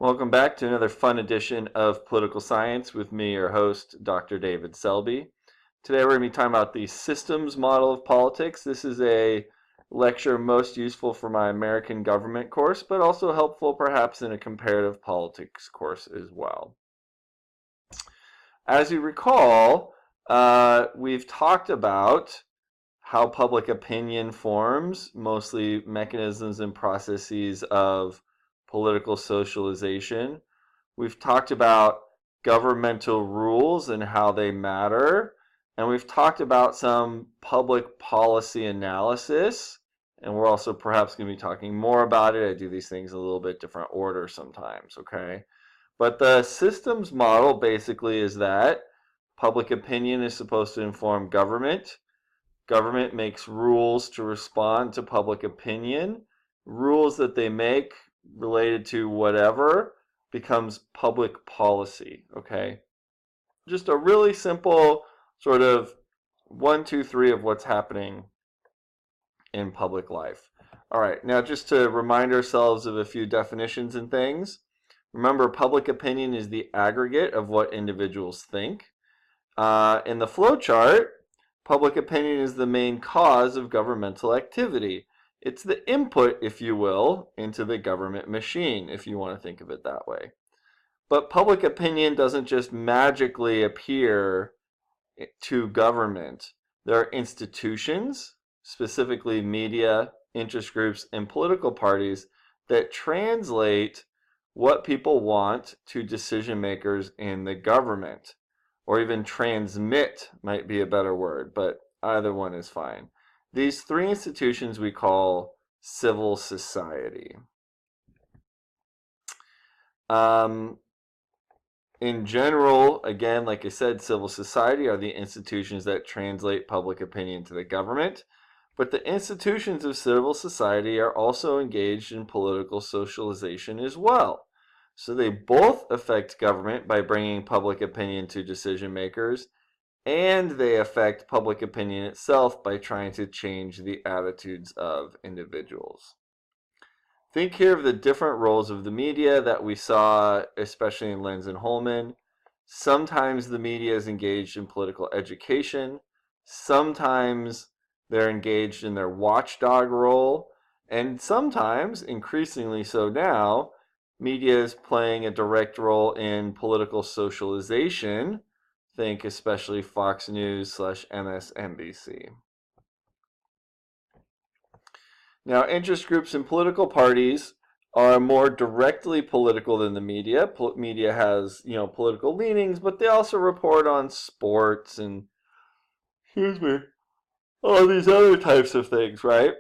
Welcome back to another fun edition of Political Science with me, your host, Dr. David Selby. Today we're going to be talking about the systems model of politics. This is a lecture most useful for my American government course, but also helpful perhaps in a comparative politics course as well. As you recall, we've talked about how public opinion forms, mostly mechanisms and processes of political socialization. We've talked about governmental rules and how they matter. And we've talked about some public policy analysis. And we're also perhaps going to be talking more about it. I do these things in a little bit different order sometimes, okay? But the systems model basically is that public opinion is supposed to inform government. Government makes rules to respond to public opinion. Rules that they make related to whatever becomes public policy, okay? Just a really simple sort of 1, 2, 3 of what's happening in public life. All right, now just to remind ourselves of a few definitions and things. Remember, public opinion is the aggregate of what individuals think. In the flow chart, public opinion is the main cause of governmental activity. It's the input, if you will, into the government machine, if you want to think of it that way. But public opinion doesn't just magically appear to government. There are institutions, specifically media, interest groups, and political parties, that translate what people want to decision makers in the government. Or even transmit might be a better word, but either one is fine. These three institutions we call civil society. In general, again, like I said, civil society are the institutions that translate public opinion to the government. But the institutions of civil society are also engaged in political socialization as well. So they both affect government by bringing public opinion to decision makers, and they affect public opinion itself by trying to change the attitudes of individuals. Think here of the different roles of the media that we saw, especially in Lenz and Holman. Sometimes the media is engaged in political education. Sometimes they're engaged in their watchdog role. And sometimes, increasingly so now, media is playing a direct role in political socialization. Think especially Fox News / MSNBC. Now, interest groups and political parties are more directly political than the media. Media has, political leanings, but they also report on sports and, all these other types of things, right?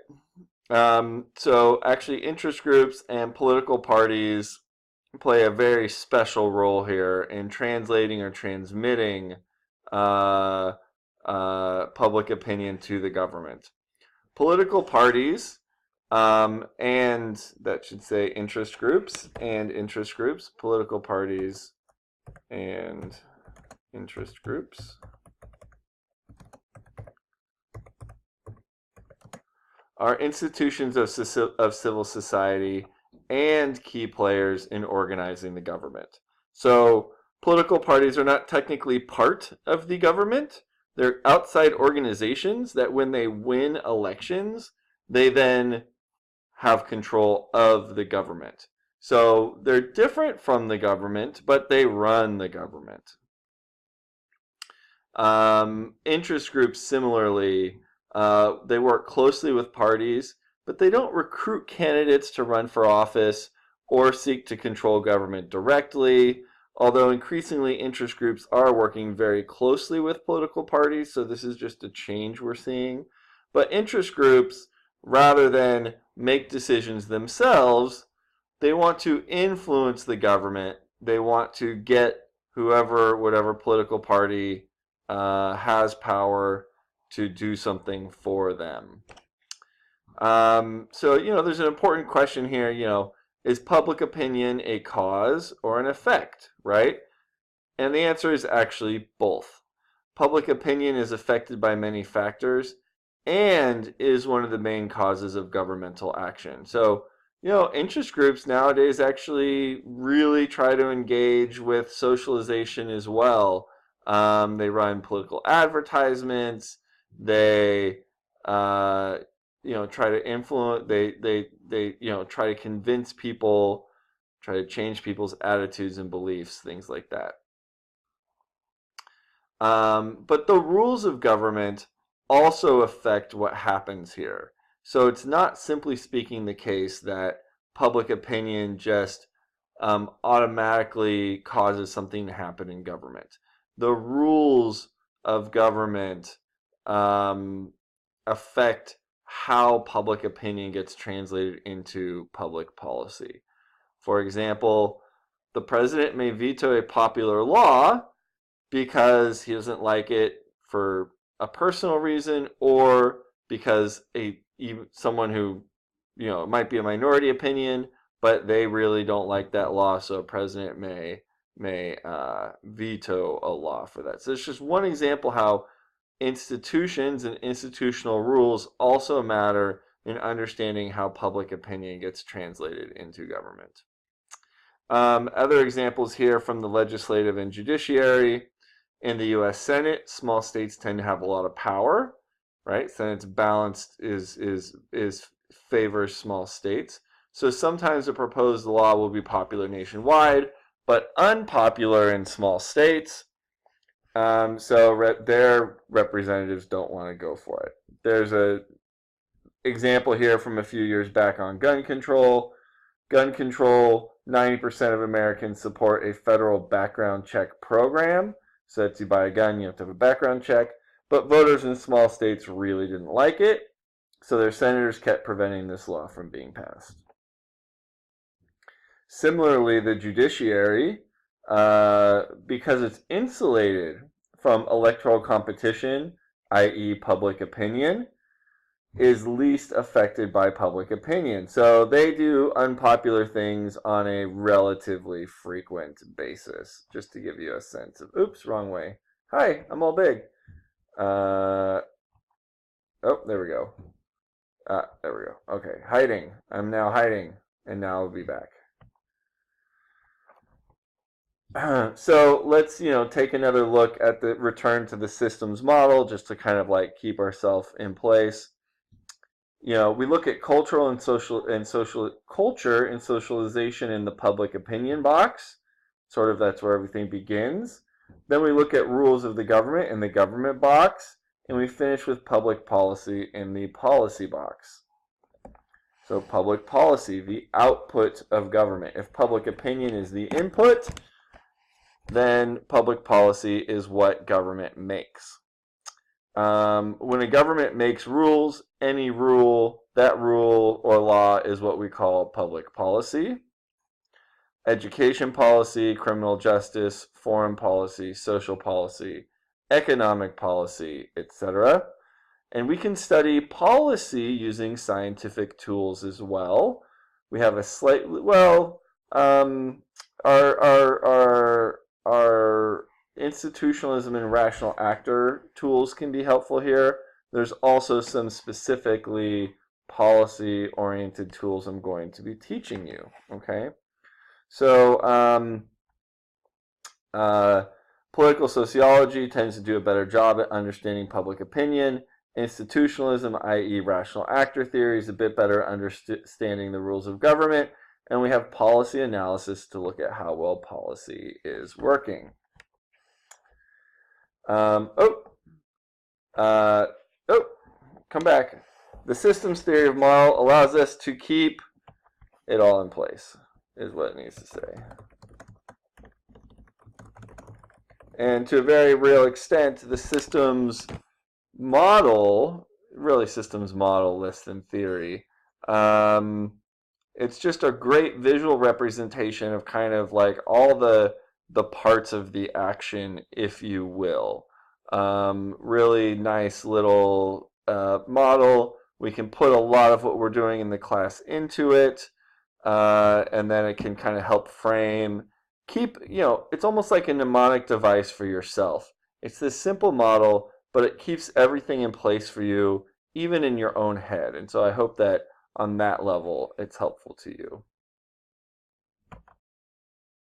So actually, interest groups and political parties play a very special role here in translating or transmitting public opinion to the government. Political parties, and that should say interest groups, political parties and interest groups are institutions of civil society and key players in organizing the government. So political parties are not technically part of the government. They're outside organizations that when they win elections, they then have control of the government. So they're different from the government, but they run the government. Interest groups, similarly, they work closely with parties, but they don't recruit candidates to run for office or seek to control government directly, although increasingly interest groups are working very closely with political parties, so this is just a change we're seeing. But interest groups, rather than make decisions themselves, they want to influence the government. They want to get whatever political party has power to do something for them. So, there's an important question here, is public opinion a cause or an effect, right? And the answer is actually both. Public opinion is affected by many factors and is one of the main causes of governmental action. So Interest groups nowadays actually really try to engage with socialization as well. They run political advertisements. They, uh, try to influence. They try to convince people, try to change people's attitudes and beliefs, things like that. But the rules of government also affect what happens here. So it's not simply speaking the case that public opinion just automatically causes something to happen in government. The rules of government um, affect how public opinion gets translated into public policy. For example, the president may veto a popular law because he doesn't like it for a personal reason, or because someone who it might be a minority opinion, but they really don't like that law, so a president may veto a law for that. So it's just one example how institutions and institutional rules also matter in understanding how public opinion gets translated into government. Other examples here from the legislative and judiciary. In the U.S. Senate, small states tend to have a lot of power, right? Senate's balanced is favors small states. So sometimes a proposed law will be popular nationwide, but unpopular in small states. So their representatives don't want to go for it. There's a example here from a few years back on gun control. Gun control, 90% of Americans support a federal background check program. So that you buy a gun, you have to have a background check. But voters in small states really didn't like it, so their senators kept preventing this law from being passed. Similarly, the judiciary, because it's insulated from electoral competition, i.e. public opinion, is least affected by public opinion. So they do unpopular things on a relatively frequent basis, just to give you a sense of, oops, wrong way. Hi, I'm all big. Oh, there we go. There we go. Okay, hiding. I'm now hiding, and now I'll be back. So let's, take another look at the return to the systems model, just to kind of like keep ourselves in place. We look at culture and socialization in the public opinion box. Sort of that's where everything begins. Then we look at rules of the government in the government box, and we finish with public policy in the policy box. So public policy, the output of government. If public opinion is the input, then public policy is what government makes. When a government makes rules, any rule, that rule or law is what we call public policy. Education policy, criminal justice, foreign policy, social policy, economic policy, etc. And we can study policy using scientific tools as well. We have a slightly, our institutionalism and rational actor tools can be helpful here. There's also some specifically policy-oriented tools I'm going to be teaching you, okay? So, political sociology tends to do a better job at understanding public opinion. Institutionalism, i.e. rational actor theory, is a bit better at understanding the rules of government. And we have policy analysis to look at how well policy is working. Come back. The systems theory of model allows us to keep it all in place, is what it needs to say. And to a very real extent, the systems model, really systems model less than theory, it's just a great visual representation of kind of like all the parts of the action, if you will. Really nice little model. We can put a lot of what we're doing in the class into it, and then it can kind of help frame, it's almost like a mnemonic device for yourself. It's this simple model, but it keeps everything in place for you, even in your own head. And so I hope that on that level, it's helpful to you.